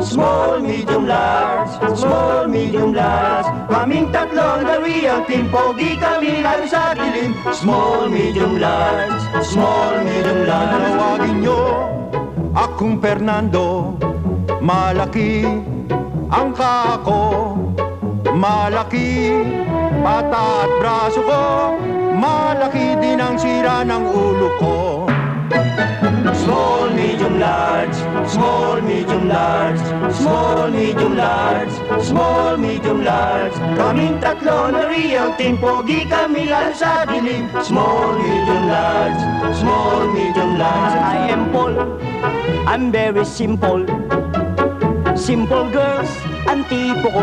small, medium, large, small, medium, large. Kaming tatlo na real team, pogi kami lalo sa dilim. Small, medium, large, small, medium, large. Tawagin nyo akong Fernando, malaki ang kako, malaki pata at braso ko, malaki din ang sira ng ulo ko. Small, medium, large, small, medium, large, small, medium, large, small, medium, large. Kaming tatlo na real team, pogi kami lalo sa dilim. Small, medium, large, small, medium, large. I am Paul, I'm very simple. Simple girls ang tipo ko.